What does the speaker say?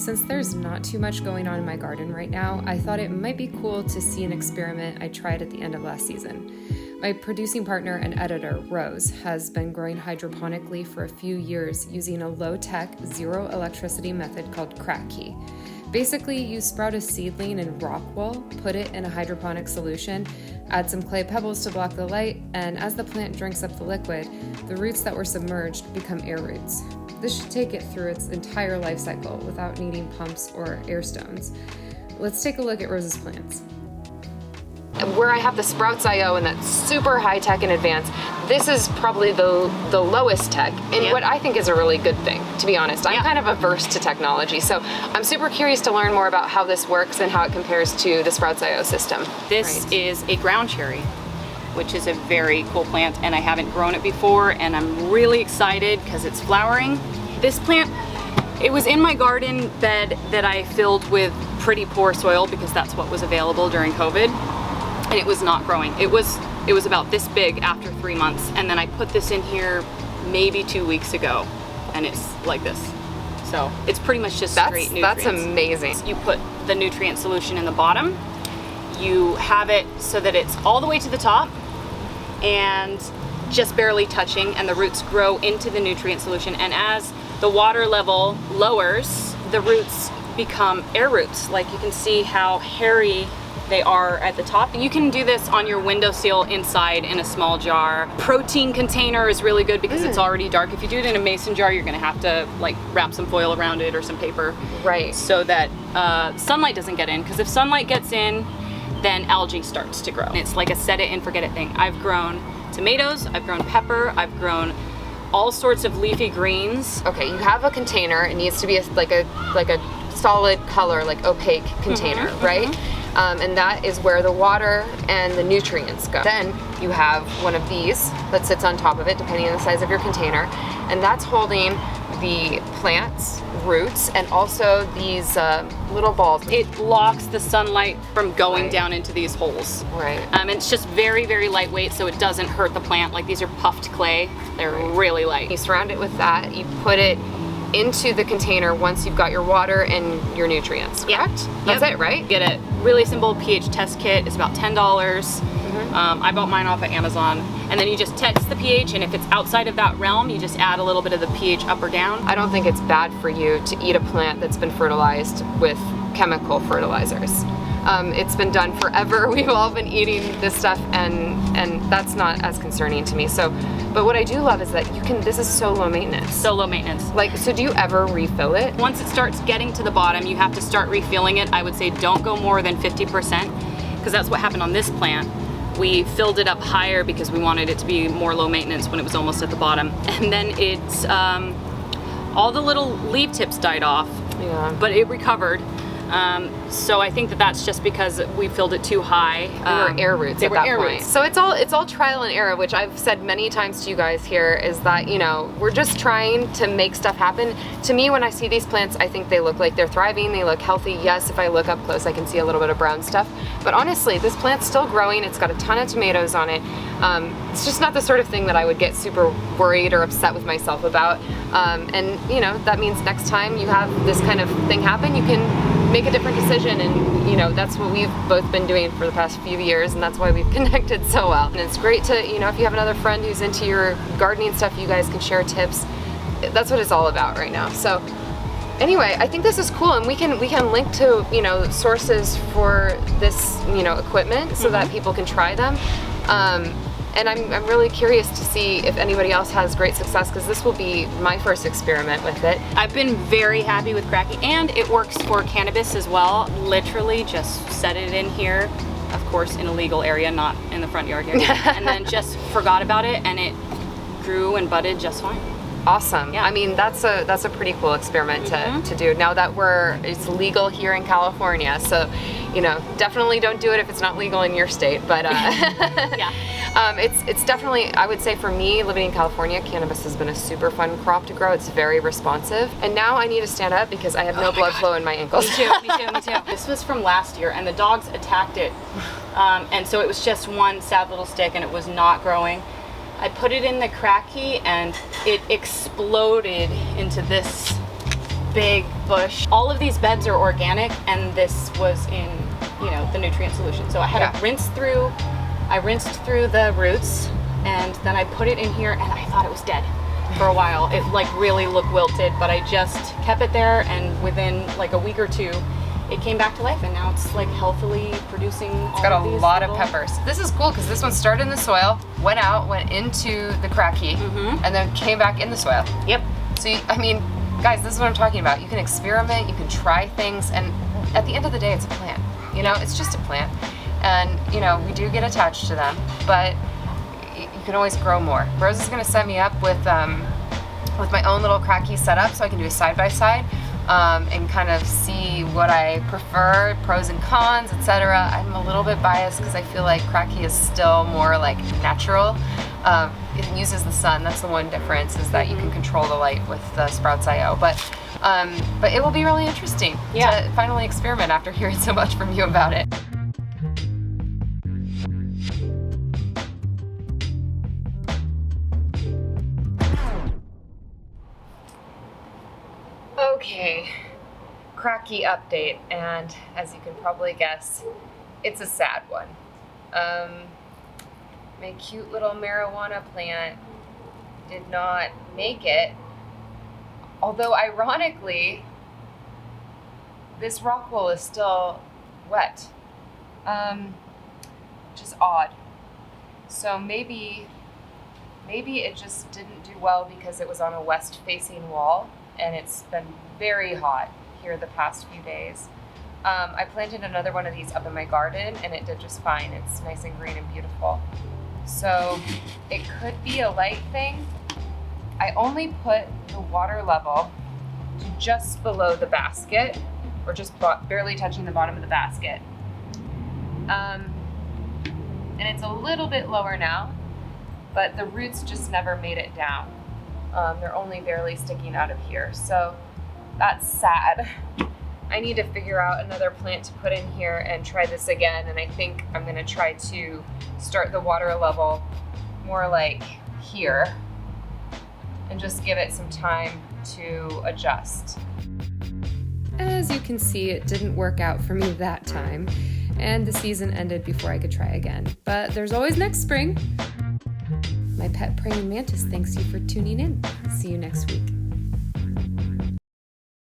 Since there's not too much going on in my garden right now, I thought it might be cool to see an experiment I tried at the end of last season. My producing partner and editor, Rose, has been growing hydroponically for a few years using a low-tech, zero-electricity method called Kratky. Basically, you sprout a seedling in rock wool, put it in a hydroponic solution, add some clay pebbles to block the light, and as the plant drinks up the liquid, the roots that were submerged become air roots. This should take it through its entire life cycle without needing pumps or air stones. Let's take a look at Rose's plants. Where I have the Sprouts.io and that's super high tech and advanced, this is probably the lowest tech, and what I think is a really good thing, to be honest. I'm kind of averse to technology, so I'm super curious to learn more about how this works and how it compares to the Sprouts.io system. This is a ground cherry, which is a very cool plant, and I haven't grown it before, and I'm really excited because it's flowering. This plant, it was in my garden bed that I filled with pretty poor soil because that's what was available during COVID, and it was not growing. It was about this big after 3 months, and then I put this in here maybe 2 weeks ago, and it's like this. So it's pretty much just straight nutrients. That's amazing. You put the nutrient solution in the bottom, you have it so that it's all the way to the top and just barely touching, and the roots grow into the nutrient solution, and as the water level lowers, the roots become air roots. Like you can see how hairy they are at the top. You can do this on your windowsill inside in a small jar. Protein container is really good because it's already dark. If you do it in a mason jar, you're gonna have to like wrap some foil around it or some paper. Right. So that sunlight doesn't get in, because if sunlight gets in, then algae starts to grow. It's like a set it and forget it thing. I've grown tomatoes, I've grown pepper, I've grown all sorts of leafy greens. Okay, you have a container. It needs to be like a solid color, like opaque container, right? And that is where the water and the nutrients go. Then you have one of these that sits on top of it, depending on the size of your container, and that's holding the plant's roots and also these little balls. It blocks the sunlight from going down into these holes. Right. And it's just very, very lightweight, so it doesn't hurt the plant. Like these are puffed clay. They're really light. You surround it with that, you put it into the container once you've got your water and your nutrients, correct? That's it, right? Get a really simple pH test kit. It's about $10. I bought mine off of Amazon. And then you just test the pH, and if it's outside of that realm, you just add a little bit of the pH up or down. I don't think it's bad for you to eat a plant that's been fertilized with chemical fertilizers. It's been done forever. We've all been eating this stuff, and that's not as concerning to me. So, but what I do love is that this is so low maintenance. So low maintenance. Like, so do you ever refill it? Once it starts getting to the bottom, you have to start refilling it. I would say don't go more than 50%, because that's what happened on this plant. We filled it up higher because we wanted it to be more low maintenance when it was almost at the bottom. And then it's, all the little leaf tips died off, but it recovered. So I think that's just because we filled it too high. They were air roots at that point. So it's all trial and error, which I've said many times to you guys here, is that, we're just trying to make stuff happen. To me, when I see these plants, I think they look like they're thriving, they look healthy. Yes, if I look up close, I can see a little bit of brown stuff. But honestly, this plant's still growing. It's got a ton of tomatoes on it. It's just not the sort of thing that I would get super worried or upset with myself about. And that means next time you have this kind of thing happen, you can make a different decision, and that's what we've both been doing for the past few years, and that's why we've connected so well. And it's great to, if you have another friend who's into your gardening stuff, you guys can share tips. That's what it's all about right now. So anyway, I think this is cool, and we can link to sources for this equipment so that people can try them. And I'm really curious to see if anybody else has great success, because this will be my first experiment with it. I've been very happy with Kratky, and it works for cannabis as well. Literally just set it in here, of course in a legal area, not in the front yard here, and then just forgot about it, and it grew and budded just fine. Awesome. Yeah. I mean, that's a pretty cool experiment to do. Now that it's legal here in California, so definitely don't do it if it's not legal in your state. But it's definitely, I would say for me, living in California, cannabis has been a super fun crop to grow. It's very responsive. And now I need to stand up because I have no blood flow in my ankles. Me too. This was from last year, and the dogs attacked it. And so it was just one sad little stick, and it was not growing. I put it in the Kratky, and it exploded into this big bush. All of these beds are organic, and this was in, the nutrient solution. So I had to rinsed through the roots, and then I put it in here, and I thought it was dead for a while. It like really looked wilted, but I just kept it there, and within like a week or two, it came back to life, and now it's like healthily producing. It's got a lot of peppers. This is cool because this one started in the soil, went into the Kratky, and then came back in the soil. Yep. So, guys, this is what I'm talking about. You can experiment, you can try things, and at the end of the day, it's a plant. It's just a plant. And, we do get attached to them, but you can always grow more. Rose is gonna set me up with my own little Kratky setup so I can do a side-by-side. And kind of see what I prefer, pros and cons, etc. I'm a little bit biased because I feel like Kratky is still more like natural. It uses the sun. That's the one difference, is that you can control the light with the Sprouts.io. But it will be really interesting to finally experiment after hearing so much from you about it. Okay, Kratky update, and as you can probably guess, it's a sad one. My cute little marijuana plant did not make it, although ironically, this rock wool is still wet, which is odd. So maybe it just didn't do well because it was on a west-facing wall, and it's been very hot here the past few days. I planted another one of these up in my garden, and it did just fine. It's nice and green and beautiful. So it could be a light thing. I only put the water level to just below the basket, or just barely touching the bottom of the basket. And it's a little bit lower now, but the roots just never made it down. They're only barely sticking out of here, so that's sad. I need to figure out another plant to put in here and try this again, and I think I'm gonna try to start the water level more like here and just give it some time to adjust. As you can see, it didn't work out for me that time, and the season ended before I could try again. But there's always next spring. My pet praying mantis thanks you for tuning in. See you next week.